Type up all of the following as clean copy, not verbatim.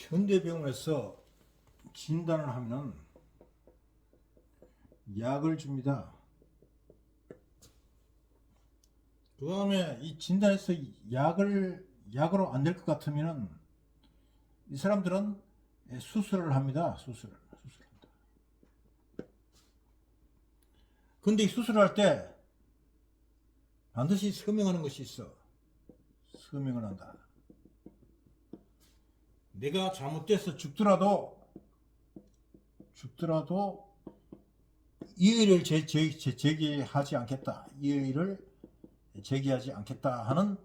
현대병원에서 진단을 하면 약을 줍니다. 그 다음에 이 진단에서 약으로 안 될 것 같으면 이 사람들은 수술을 합니다. 수술을 한다. 근데 이 수술을 할 때 반드시 서명하는 것이 있어. 서명을 한다. 내가 잘못돼서 죽더라도 이의를 제기하지 않겠다. 이의를 제기하지 않겠다 하는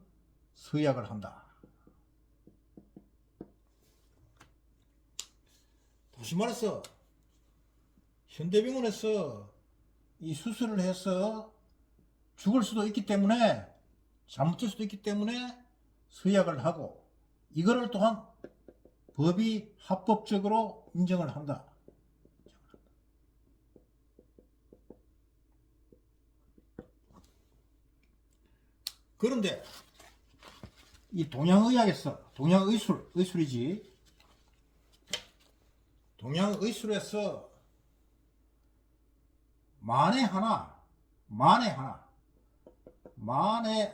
서약을 한다. 다시 말해서 현대병원에서 이 수술을 해서 죽을 수도 있기 때문에, 잘못될 수도 있기 때문에 서약을 하고, 이거를 또한 법이 합법적으로 인정을 한다. 그런데 이 동양의학에서, 의술이지, 동양의술에서 만에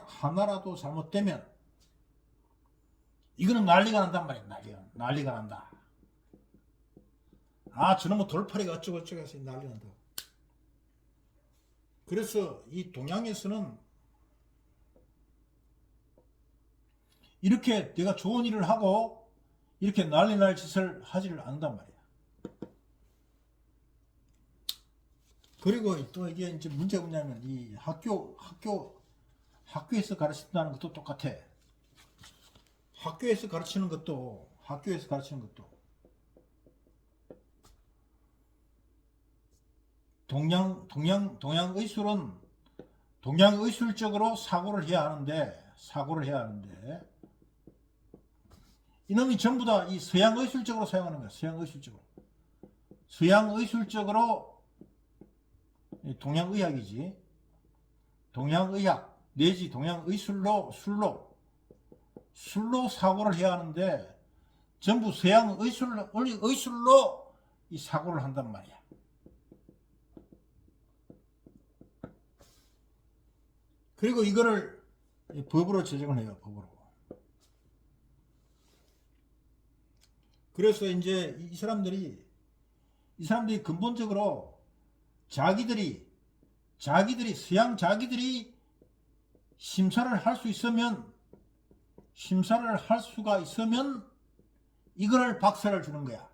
하나라도 잘못되면 이거는 난리가 난단 말이야. 난리가 난다. 아, 저놈의 돌팔이가 어쩌고 해서 난리 난다. 그래서 이 동양에서는 이렇게 내가 좋은 일을 하고 이렇게 난리 날 짓을 하지를 않는단 말이야. 그리고 또 이게 이제 문제가 뭐냐면, 이 학교에서 가르친다는 것도 똑같아. 학교에서 가르치는 것도 동양의술은 동양의술적으로 사고를 해야 하는데 이놈이 전부 다 이 서양의술적으로 사용하는 거야. 서양의술적으로 동양의학이지. 동양의학 내지 동양의술로 술로 사고를 해야 하는데 전부 서양의술로 이 사고를 한단 말이야. 그리고 이거를 법으로 제정을 해요. 법으로. 그래서 이제 이 사람들이 근본적으로 자기들이 심사를 할 수가 있으면 이거를 박사를 주는 거야.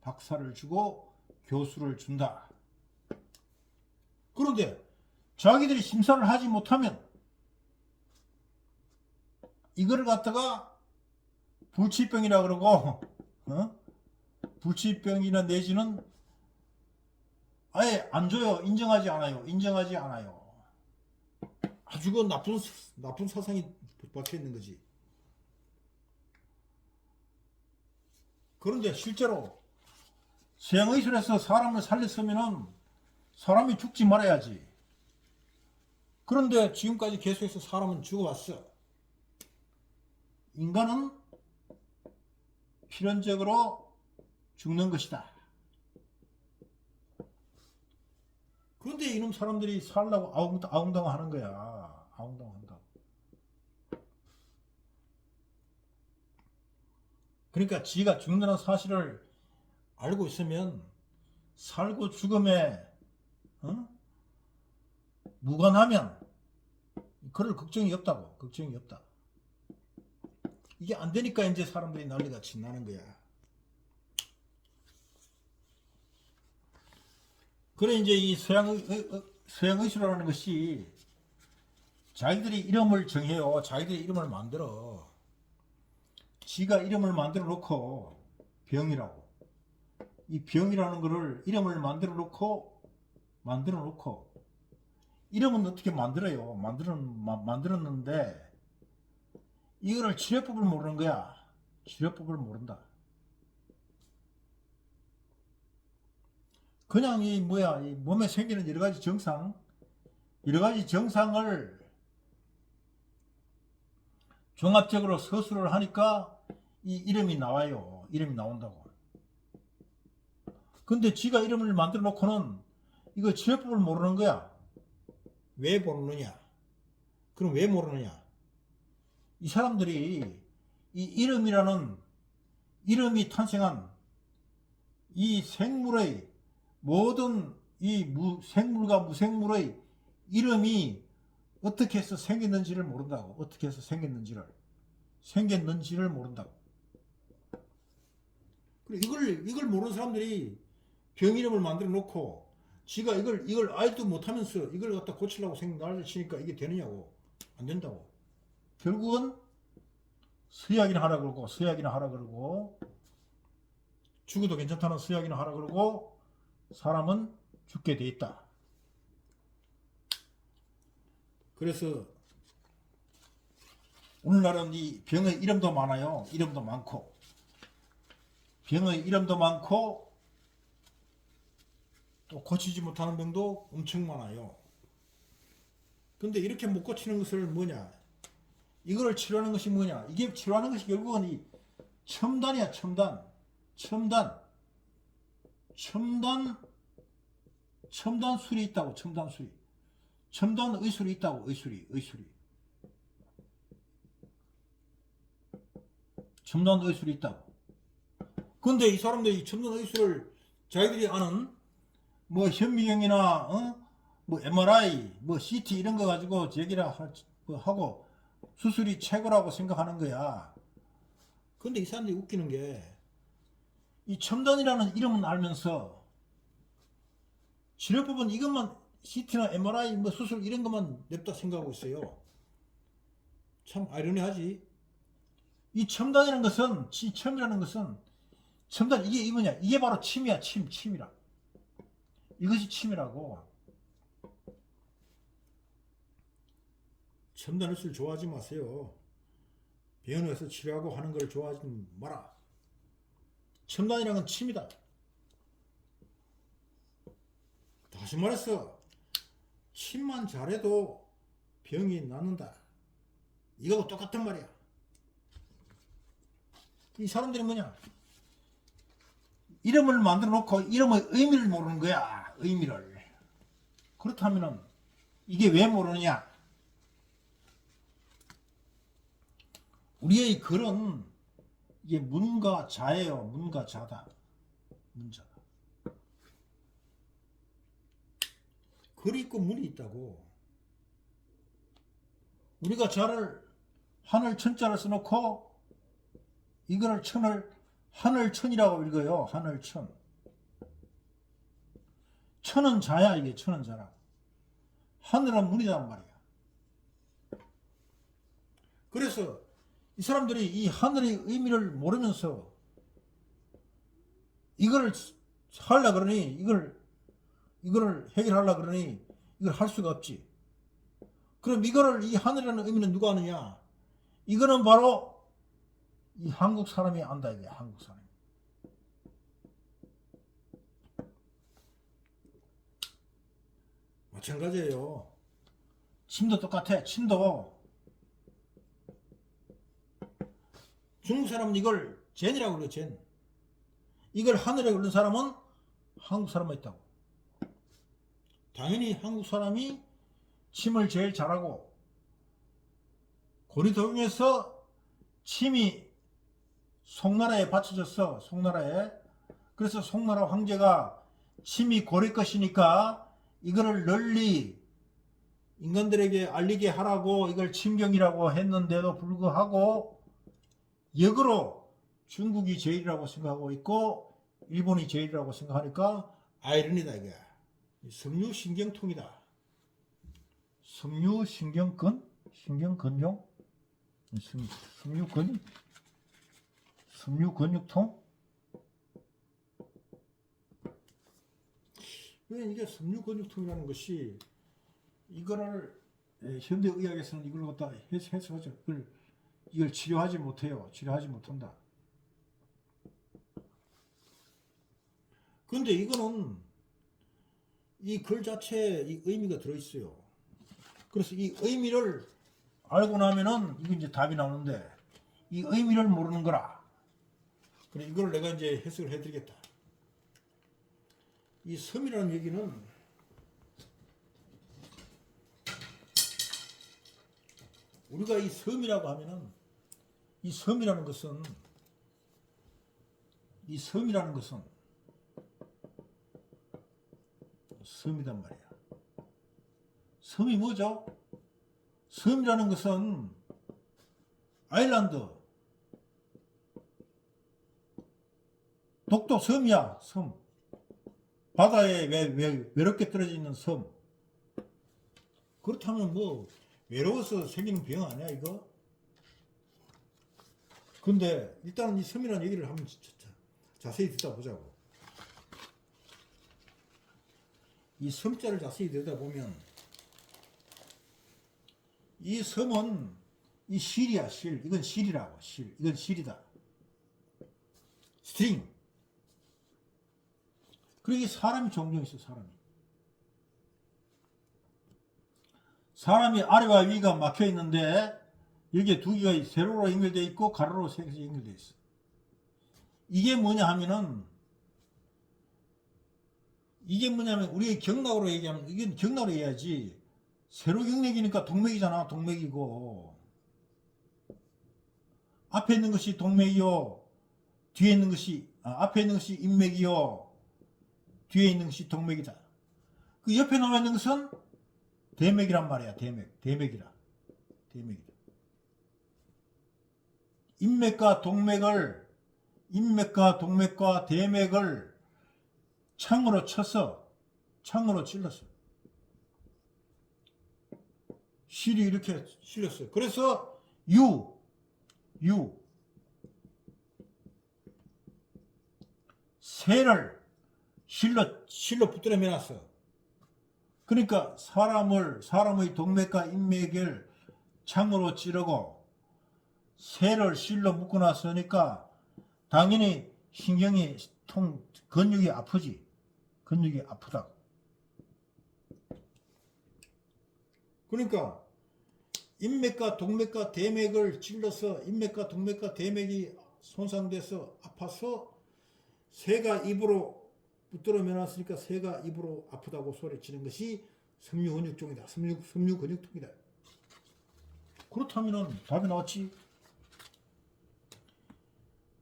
박사를 주고 교수를 준다. 그런데 자기들이 심사를 하지 못하면 이거를 갖다가 불치병이라 그러고, 불치병이나 내지는 아예 안 줘요. 인정하지 않아요. 아주 그 나쁜 사상이 박혀 있는 거지. 그런데 실제로 서양의술에서 사람을 살렸으면은 사람이 죽지 말아야지. 그런데 지금까지 계속해서 사람은 죽어왔어. 인간은 필연적으로 죽는 것이다. 그런데 이놈 사람들이 살라고 아웅다웅 하는 거야. 아웅다웅 한다. 그러니까 지가 죽는다는 사실을 알고 있으면 살고 죽음에 무관하면 그럴 걱정이 없다. 이게 안 되니까 이제 사람들이 난리가 나는 거야. 그래, 이제 이 서양의술이라는 것이 자기들이 이름을 정해요. 자기들이 이름을 만들어. 지가 이름을 만들어 놓고, 병이라고. 이 병이라는 거를 이름을 만들어 놓고, 이름은 어떻게 만들어요? 만들었는데, 이거를 치료법을 모르는 거야. 치료법을 모른다. 그냥 이 몸에 생기는 여러 가지 정상을 종합적으로 서술을 하니까 이 이름이 나와요. 이름이 나온다고. 근데 지가 이름을 만들어 놓고는 이거 치료법을 모르는 거야. 왜 모르느냐? 그럼 왜 모르느냐? 이 사람들이 이 이름이 탄생한 이 생물의 모든 이 생물과 무생물의 이름이 어떻게 해서 생겼는지를 모른다고. 어떻게 해서 생겼는지를 모른다고. 그리고 이걸 모르는 사람들이 병 이름을 만들어 놓고 지가 이걸 알도 못하면서 이걸 갖다 고치려고 난리를 치니까 이게 되느냐고. 안 된다고. 결국은 서약이나 하라 그러고 죽어도 괜찮다는 서약이나 하라 그러고 사람은 죽게 돼 있다. 그래서 오늘날은 이 병의 이름도 많아요. 이름도 많고 병의 이름도 많고 또 고치지 못하는 병도 엄청 많아요. 근데 이렇게 못 고치는 것을 뭐냐? 이거를 치료하는 것이 뭐냐? 이게 치료하는 것이 결국은 이 첨단이야. 첨단 술이 있다고. 첨단 의술이 있다고. 첨단 의술이 있다고. 근데 이 사람들이 첨단 의술을 자기들이 아는 뭐 현미경이나 뭐 MRI, 뭐 CT 이런 거 가지고 제기라 하고 수술이 최고라고 생각하는 거야. 근데 이 사람들이 웃기는 게 이 첨단이라는 이름은 알면서 치료법은 이것만 CT나 MRI 뭐 수술 이런 것만 냅다 생각하고 있어요. 참 아이러니하지. 이 첨단이라는 것은 첨단 이게 뭐냐? 이게 바로 침이야. 침이라. 이것이 침이라고. 첨단 의술 좋아하지 마세요. 병원에서 치료하고 하는 걸 좋아하지 마라. 첨단이라는 건 침이다. 다시 말해서 침만 잘해도 병이 낫는다. 이거하고 똑같단 말이야. 이 사람들이 뭐냐? 이름을 만들어 놓고 이름의 의미를 모르는 거야. 의미를. 그렇다면은 이게 왜 모르느냐? 우리의 글은 이게 문과 자예요. 문과 자다. 문자다. 글이 있고 문이 있다고. 우리가 자를 하늘 천자를 써놓고 이거를 하늘천이라고 읽어요. 하늘천. 천은 자야. 이게 천은 자라. 하늘은 문이란 말이야. 그래서 이 사람들이 이 하늘의 의미를 모르면서 이거를 하려 그러니 이거를 해결하려 그러니 이걸 할 수가 없지. 그럼 이거를 이 하늘이라는 의미는 누가 아느냐? 이거는 바로 이 한국 사람이 안다 이게. 한국 사람이. 마찬가지예요. 침도 똑같아. 침도 중국 사람은 이걸 젠이라고 그래요. 젠. 이걸 하늘에 올린 사람은 한국 사람만 있다고. 당연히 한국 사람이 침을 제일 잘하고 고리도경에서 침이 송나라에 바쳐졌어. 송나라에. 그래서 송나라 황제가 침이 고리 것이니까 이거를 널리 인간들에게 알리게 하라고 이걸 침경이라고 했는데도 불구하고 역으로 중국이 제일이라고 생각하고 있고 일본이 제일이라고 생각하니까 아이러니다 이거야. 섬유신경통이다. 신경근종? 섬유근육통? 이게 섬유근육통이라는 것이 이거를 현대의학에서는 이걸 갖다 해석하죠. 이걸 치료하지 못해요. 치료하지 못한다. 근데 이거는 이 글 자체에 이 의미가 들어있어요. 그래서 이 의미를 알고 나면은 이게 이제 답이 나오는데 이 의미를 모르는 거라. 그래, 이걸 내가 이제 해석을 해드리겠다. 이 섬이라는 얘기는 우리가 이 섬이라고 하면은 이 섬이라는 것은 섬이단 말이야. 섬이 뭐죠? 섬이라는 것은 아일랜드, 독도 섬이야. 섬. 바다에 외롭게 떨어져 있는 섬. 그렇다면 뭐 외로워서 생기는 병 아니야 이거? 근데 일단은 이 섬이라는 얘기를 한번 자세히 듣다 보자고. 이 섬자를 자세히 들여다보면 이 섬은 이 실이야. 실. 이건 실이라고. 실. 이건 실이다. 스트링. 그리고 사람이 종종 있어. 사람이 아래와 위가 막혀 있는데 여기에 두 개가 세로로 연결되어 있고 가로로 세 개씩 연결되어 있어. 이게 뭐냐면 우리 경락으로 얘기하면 이게 경락으로 해야지. 세로 경락이니까 동맥이잖아. 동맥이고 앞에 있는 것이 동맥이요. 뒤에 있는 것이 앞에 있는 것이 인맥이요. 뒤에 있는 것이 동맥이다. 그 옆에 나와 있는 것은 대맥이란 말이야. 대맥이다. 인맥과 동맥과 대맥을 창으로 쳐서 창으로 찔렀어. 실이 이렇게 실렸어요. 그래서 새를 실로 붙들어 매놨어. 그러니까 사람의 동맥과 인맥을 창으로 찌르고 새를 실로 묶어놨으니까 당연히 신경이 근육이 아프지. 근육이 아프다. 그러니까 인맥과 동맥과 대맥을 찔러서 인맥과 동맥과 대맥이 손상돼서 아파서 새가 입으로 붙들어 매놨으니까 새가 입으로 아프다고 소리치는 것이 섬유근육종이다. 섬유근육통이다. 그렇다면 답이 나왔지.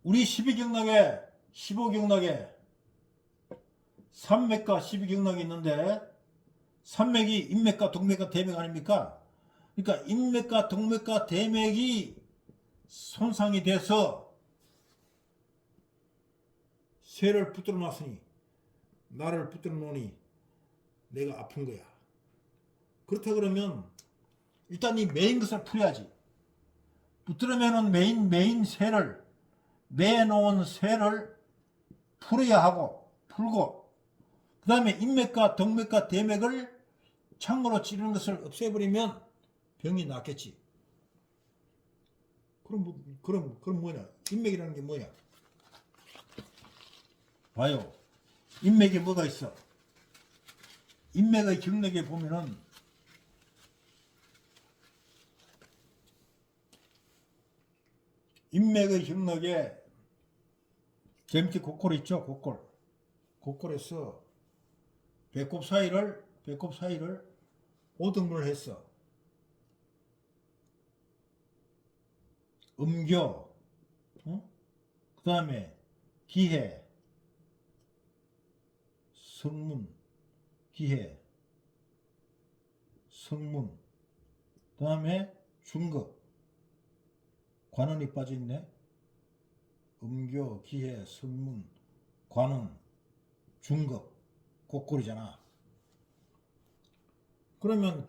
우리 12경락에 15경락에 산맥과 12경락이 있는데 산맥이 인맥과 동맥과 대맥 아닙니까? 그러니까 인맥과 동맥과 대맥이 손상이 돼서 새를 붙들어 놨으니 나를 붙들어 놓으니 내가 아픈 거야. 그렇다 그러면 일단 이 메인 것을 풀어야지. 붙들어 매는 메인 새를 매놓은 새를 풀어야 하고 풀고 그 다음에 인맥과 동맥과 대맥을 창으로 찌르는 것을 없애버리면 병이 낫겠지. 그럼 뭐냐? 인맥이라는 게 뭐냐? 봐요. 인맥에 뭐가 있어? 인맥의 경락에 보면은 인맥의 경락에 제 밑에 곡골 있죠? 곡골에서 배꼽 사이를 5등분을 했어. 음교, 그 다음에 기해, 성문, 그 다음에 중급, 관원이 빠져있네. 음교, 기해, 성문, 관원, 중급, 곡골이잖아. 그러면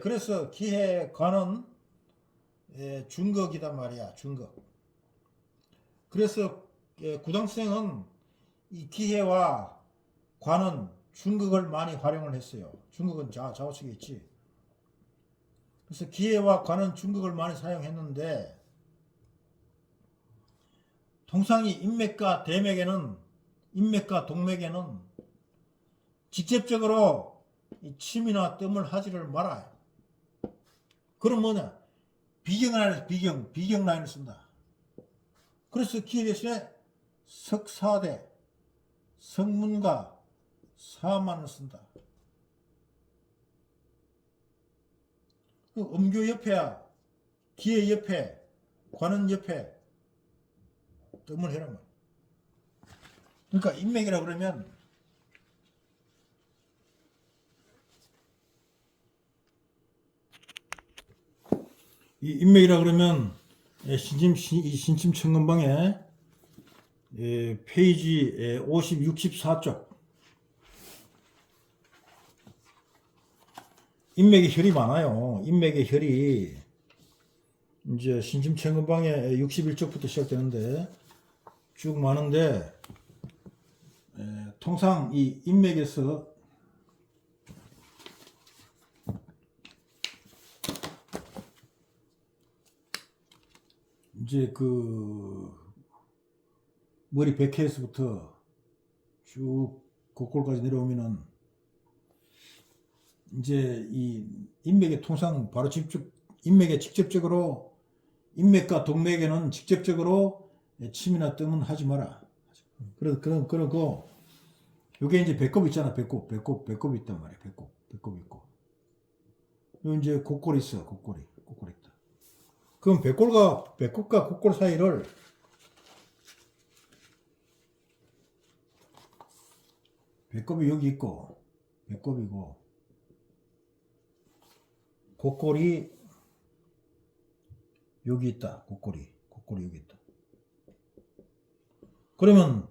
그래서 기해, 관원, 중극이단 말이야. 중극. 그래서 구당생은 이 기해와 관은 중극을 많이 활용을 했어요. 중극은 좌우측에 있지. 그래서 기해와 관은 중극을 많이 사용했는데 통상이 인맥과 동맥에는 직접적으로 침이나 뜸을 하지를 말아요. 그럼 뭐냐? 비경 라인을 쓴다. 그래서 기해 대신에 석사대, 성문가, 사만을 쓴다. 음교 옆에야 기해 옆에, 관은 옆에 뜸을 해란 말이야. 그러니까 인맥이라 그러면 이 인맥이라 그러면 신침천근방에 페이지 50, 64쪽 인맥의 혈이 많아요. 인맥의 혈이 이제 신침천근방에 61쪽부터 시작되는데 쭉 많은데 통상 이 인맥에서 이제 그 머리 백회에서부터 쭉 곡골까지 내려오면은 이제 이 인맥에 통상 바로 인맥에 직접적으로 인맥과 동맥에는 직접적으로 침이나 뜸은 하지 마라. 그러고 요게 이제 배꼽 있잖아. 배꼽 있단 말이야. 배꼽 있고. 요 이제 곡골 있어. 곡골 있다. 그럼 배꼽과 곡골 사이를 배꼽이 여기 있고 배꼽이고 곡골이 여기 있다. 곡골이 여기 있다. 그러면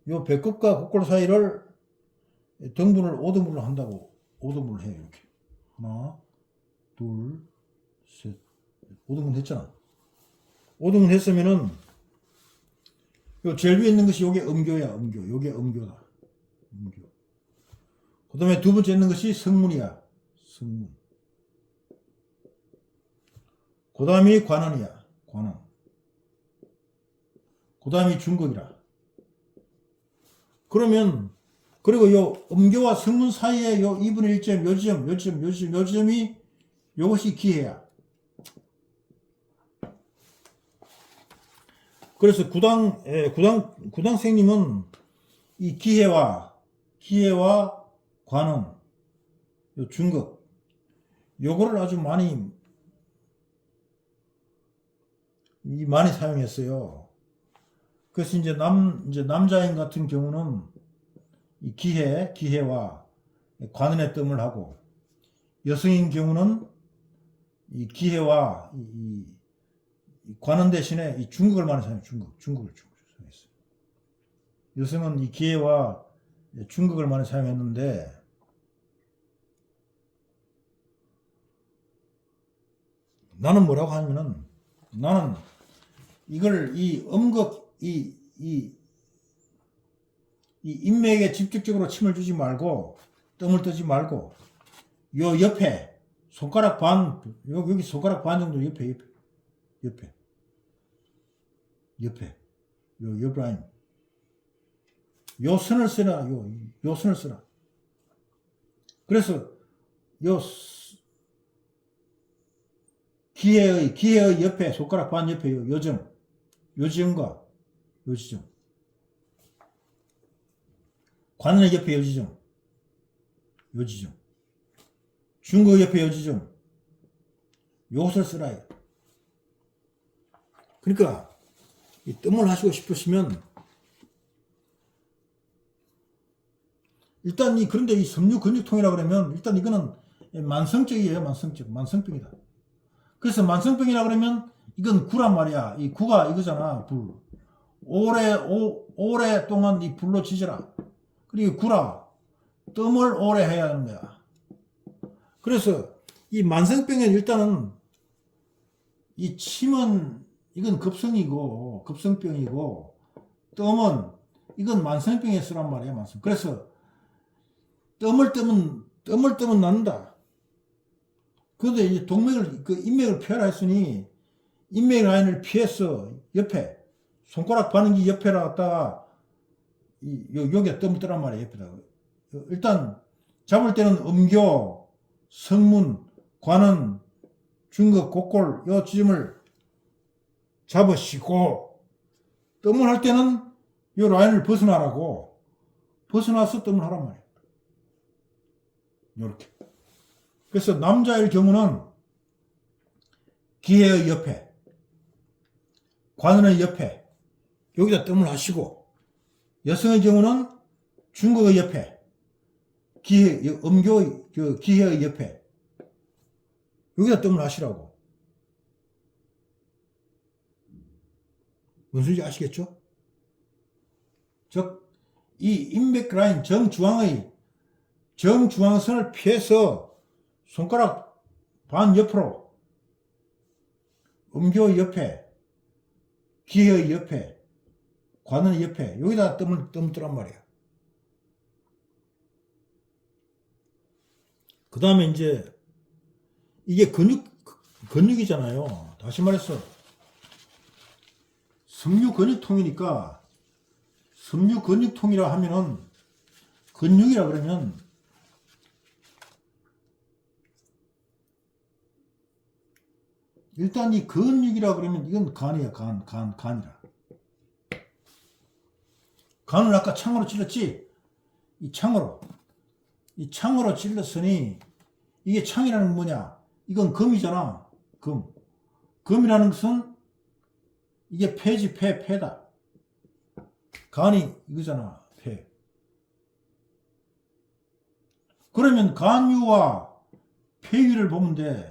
요 배꼽과 곡골 사이를 등분을 5등분을 한다고 5등분을 해. 이렇게 하나 둘 셋 5등분 했잖아. 5등분 했으면은 요 제일 위에 있는 것이 요게 음교야. 요게 음교다. 음교. 그 다음에 두 번째 있는 것이 성문이야. 성문. 그 다음이 관원이야. 관원. 그 다음이 중극이라. 그러면 그리고 요 음교와 성문 사이에 요 2분의 1점 요 지점이 요것이 기해야. 그래서 구당생님은 이 기해와 관원, 요 중극, 요거를 아주 많이 사용했어요. 그래서 이제 남자인 같은 경우는 이 기해와 관원의 뜸을 하고, 여성인 경우는 이 기해와 이 관원 대신에 이 중극을 많이 사용해요. 중극을 사용했어요. 여성은 이 기해와 중극을 많이 사용했는데, 나는 뭐라고 하냐면은, 나는 이걸 이 음극, 이 인맥에 직접적으로 침을 주지 말고, 뜸을 뜨지 말고, 요 옆에, 손가락 반, 여기 손가락 반 정도 옆에. 요 옆 라인. 요 선을 쓰라. 요 선을 쓰라. 그래서 요 기회의 옆에, 손가락 반 옆에 요 지점과 요 지점. 관의 옆에 요 지점. 중거 옆에 요 지점. 요것을 쓰라. 그러니까 이 뜸을 하시고 싶으시면 일단 그런데 이 섬유 근육통이라 그러면 일단 이거는 만성적이에요. 만성병이다. 그래서 만성병이라 그러면 이건 구란 말이야. 이 구가 이거잖아. 불. 오랫동안 이 불로 지져라. 그리고 구라. 뜸을 오래 해야 하는 거야. 그래서 이 만성병은 일단은 이 침은 이건 급성병이고 뜸은 이건 만성병에 쓰란 말이야. 그래서 뜸을 뜨면 낫는다. 그런데 이제 인맥을 피하라 했으니 인맥 라인을 피해서 옆에 손가락 바느기 옆에라 갖다가 여기에 뜸을 뜨란 말이야. 옆에다. 일단 잡을 때는 음교, 성문, 관은, 중극, 곡골 요 지점을 잡으시고 뜸을 할 때는 이 라인을 벗어나라고. 벗어나서 뜸을 하란 말이에요. 요렇게. 그래서 남자의 경우는 기해의 옆에, 관원의 옆에, 여기다 뜸을 하시고, 여성의 경우는 중국의 옆에, 음교, 기해의 옆에, 여기다 뜸을 하시라고. 무슨 소리인지 아시겠죠? 즉, 이 인맥 라인 정중앙선을 피해서 손가락 반 옆으로, 음교 옆에, 기의 옆에, 관의 옆에, 여기다 뜸을 뜨란 말이야. 그 다음에 이제, 이게 근육이잖아요. 다시 말해서, 섬유근육통이니까, 섬유근육통이라 하면은, 근육이라 그러면, 일단 이 근육이라 그러면 이건 간이야. 간이라. 간을 아까 창으로 찔렀지? 이 창으로 찔렀으니 이게 창이라는 건 뭐냐? 이건 금이잖아. 금이라는 것은 이게 폐다. 간이 이거잖아. 폐. 그러면 간유와 폐유를 보면 돼.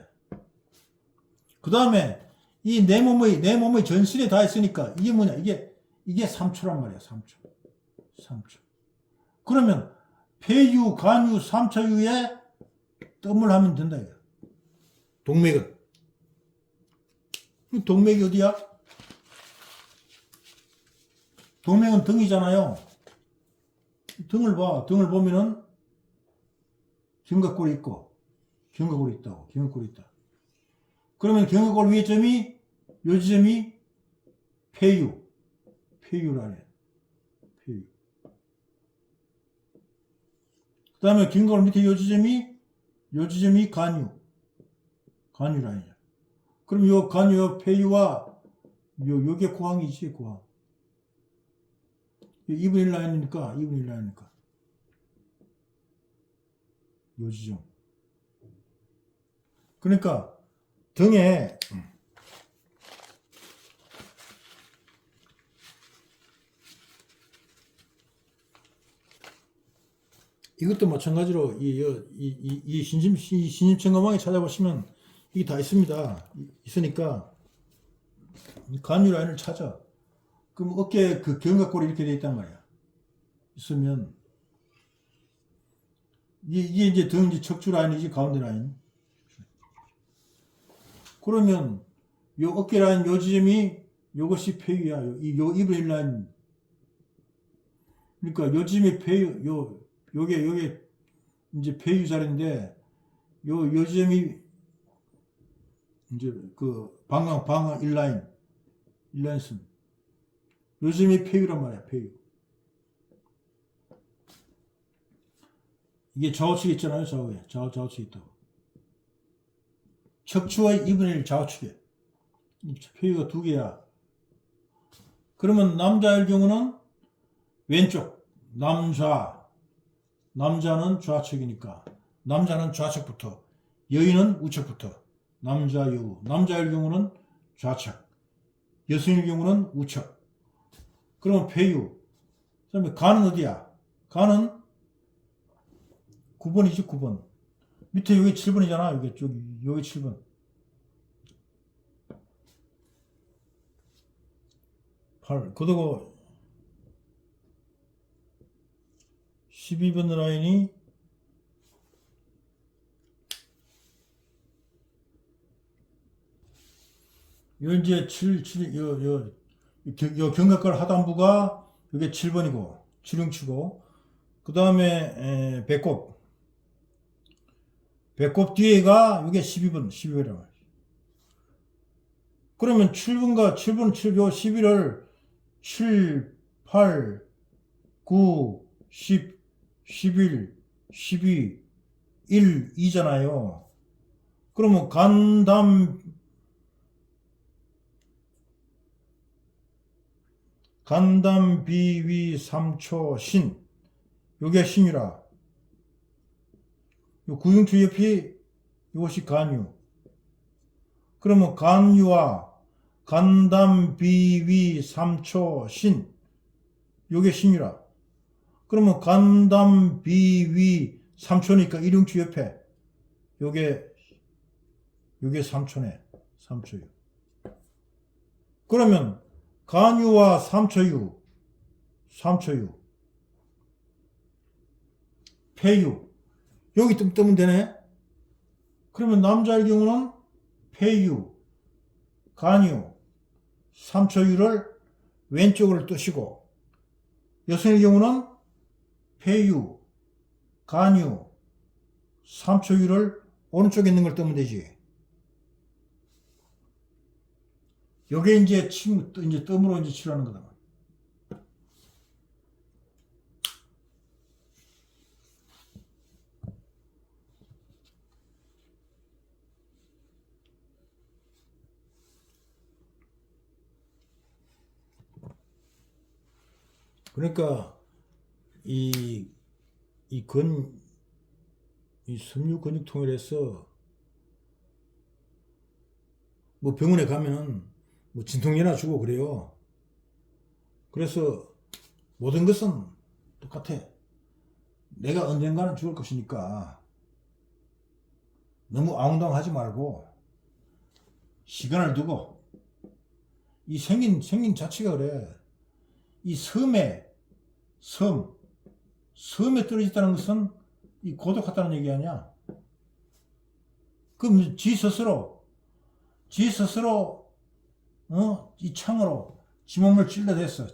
그 다음에 이 내 몸의 전신에 다 있으니까 이게 뭐냐? 이게 3초란 말이야. 3초. 그러면 폐유, 간유, 3초유에 뜸을 하면 된다. 이거. 동맥은. 동맥이 어디야? 동맥은 등이잖아요. 등을 봐. 등을 보면은 견갑골이 있고, 견갑골이 있다고. 견갑골이 있다. 그러면 견갑골 위에 점이, 요 지점이 폐유라 해. 폐유. 그 다음에 견갑골 밑에 요 지점이 간유라인이야. 그럼 요 간유, 폐유와 요게 고항이지, 고항. 2분의 1 라인이니까. 요 지점. 그러니까, 등에, 이것도 마찬가지로, 이 신심청검왕에 찾아보시면, 이게 다 있습니다. 있으니까, 간유 라인을 찾아. 그럼 어깨에 그 견갑골이 이렇게 돼 있단 말이야. 있으면, 이게 이제 등 척추 라인이지, 가운데 라인. 그러면, 요 어깨 라인, 요 지점이, 요것이 폐유야. 요 2분의 1 라인. 그러니까, 요 지점이 폐유, 요게 이제 폐유 자리인데, 요 지점이, 이제 그, 방광 1라인선. 요 지점이 폐유란 말이야, 폐유. 이게 좌우측에 있잖아요, 좌우에. 좌우측에 있다고. 척추의 2분의 1 좌우측에. 폐유가 2개야. 그러면 남자의 경우는 왼쪽, 남자는 좌측이니까. 남자는 좌측부터, 여인은 우측부터. 남자의 경우는 좌측, 여성의 경우는 우측. 그러면 폐유. 그 다음에 간은 어디야? 간은 9번이지, 9번. 밑에 여기 7번이잖아. 여기 7번. 그리고 12번 라인이 요 이제 요 견갑골 하단부가 이게 7번이고 7흉추고 그 다음에 배꼽 뒤에가 이게 12번이란 말이야. 그러면 7번과 7번, 11을 7, 8, 9, 10, 11, 12, 1, 2잖아요. 그러면 간담 비위 삼초 신 요게 신유라. 요 구흉추 옆이 요것이 간유. 그러면 간유와 간담 비위 삼초 신 요게 신유라. 그러면 간담 비위 삼초니까 일흉추 옆에 요게 삼초네. 삼초유. 그러면 간유와 삼초유 폐유 여기 뜨면 되네. 그러면 남자의 경우는 폐유, 간유, 삼초유를 왼쪽으로 뜨시고 여성의 경우는 폐유, 간유, 삼초유를 오른쪽에 있는 걸 뜨면 되지. 요게 이제 뜸으로 이제 치료하는 거다. 그러니까 이 섬유 근육통이라서 뭐 병원에 가면은 뭐 진통제나 주고 그래요. 그래서 모든 것은 똑같아. 내가 언젠가는 죽을 것이니까 너무 아웅다웅하지 말고 시간을 두고 이 생긴 자체가 그래. 이 섬에 떨어졌다는 것은 이 고독하다는 얘기 아니야. 그럼 지 스스로 이 창으로 지 몸을 찔렀어.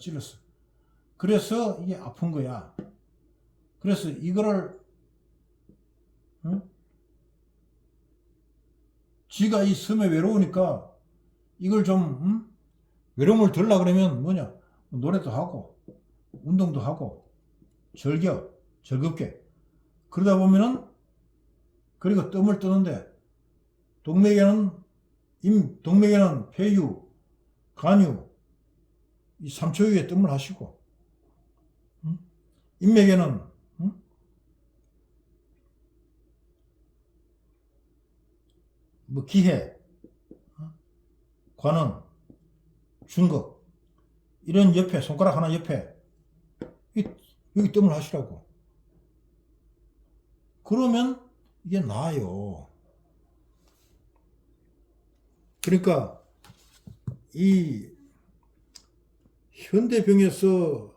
그래서 이게 아픈 거야. 그래서 이거를 지가 이 섬에 외로우니까 이걸 좀 외로움을 덜라 그러면 뭐냐, 노래도 하고 운동도 하고 즐겁게 그러다 보면은, 그리고 뜸을 뜨는데 동맥에는 폐유, 간유, 이 삼초유에 뜸을 하시고, 인맥에는 뭐 기해, 관원, 중극 이런 옆에 손가락 하나 옆에 여기 뜸을 하시라고. 그러면 이게 나아요. 그러니까 이 현대병에서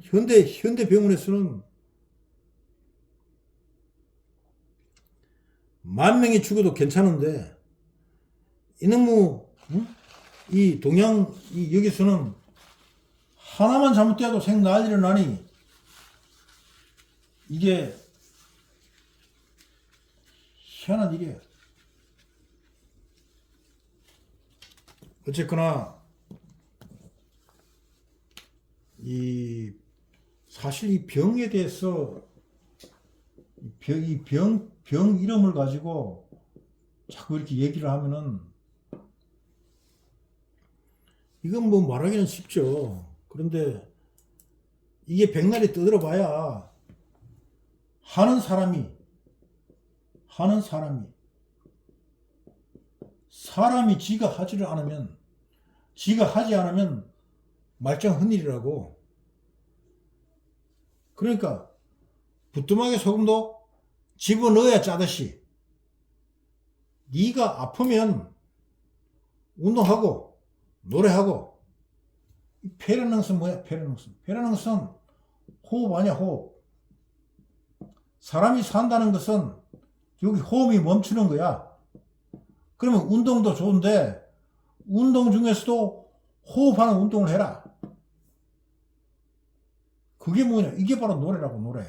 현대병원에서는 10,000명이 죽어도 괜찮은데 이놈의 이 동양 여기서는 하나만 잘못돼도 난리를 나니 이게 희한한 일이에요. 어쨌거나 사실 이 병에 대해서 병 이름을 가지고 자꾸 이렇게 얘기를 하면은 이건 뭐 말하기는 쉽죠. 그런데 이게 백날이 떠들어 봐야 하는 사람이 지가 하지 않으면 말짱 헛일이라고. 그러니까 부뚜막에 소금도 집어넣어야 짜듯이 네가 아프면 운동하고 노래하고. 페르능스는 뭐야? 페르능스는 호흡 아니야, 호흡. 사람이 산다는 것은 여기 호흡이 멈추는 거야. 그러면 운동도 좋은데 운동 중에서도 호흡하는 운동을 해라. 그게 뭐냐? 이게 바로 노래라고, 노래.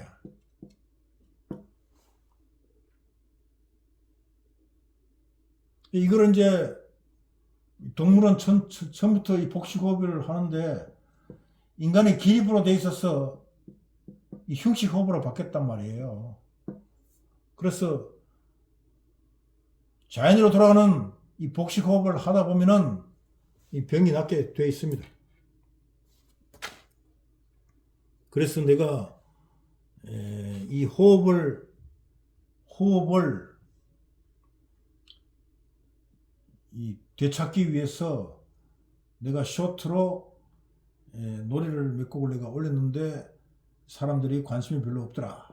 이걸 이제 동물은 처음부터 이 복식호흡을 하는데 인간의 기립으로 돼 있어서 이 흉식호흡으로 바뀌었단 말이에요. 그래서 자연으로 돌아가는 이 복식호흡을 하다 보면은 이 병이 낫게 돼 있습니다. 그래서 내가 이 호흡을 이 되찾기 위해서 내가 쇼트로 노래를 몇 곡을 내가 올렸는데 사람들이 관심이 별로 없더라.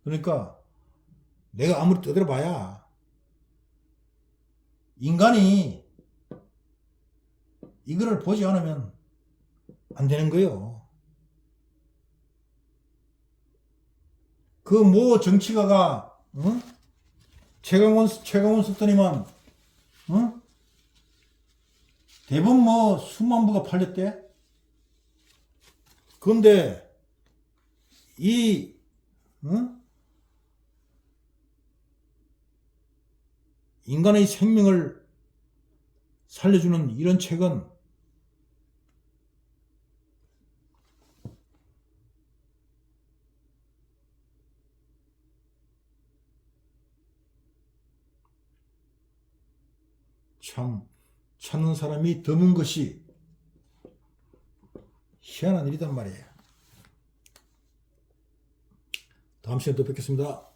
그러니까 내가 아무리 떠들어봐야 인간이 이거를 보지 않으면 안 되는 거요. 그 뭐 정치가가 응? 최강원 썼더니만 응? 대부분 뭐 수만 부가 팔렸대. 그런데 이 응? 인간의 생명을 살려주는 이런 책은 참 찾는 사람이 드문 것이 희한한 일이단 말이에요. 다음 시간에 또 뵙겠습니다.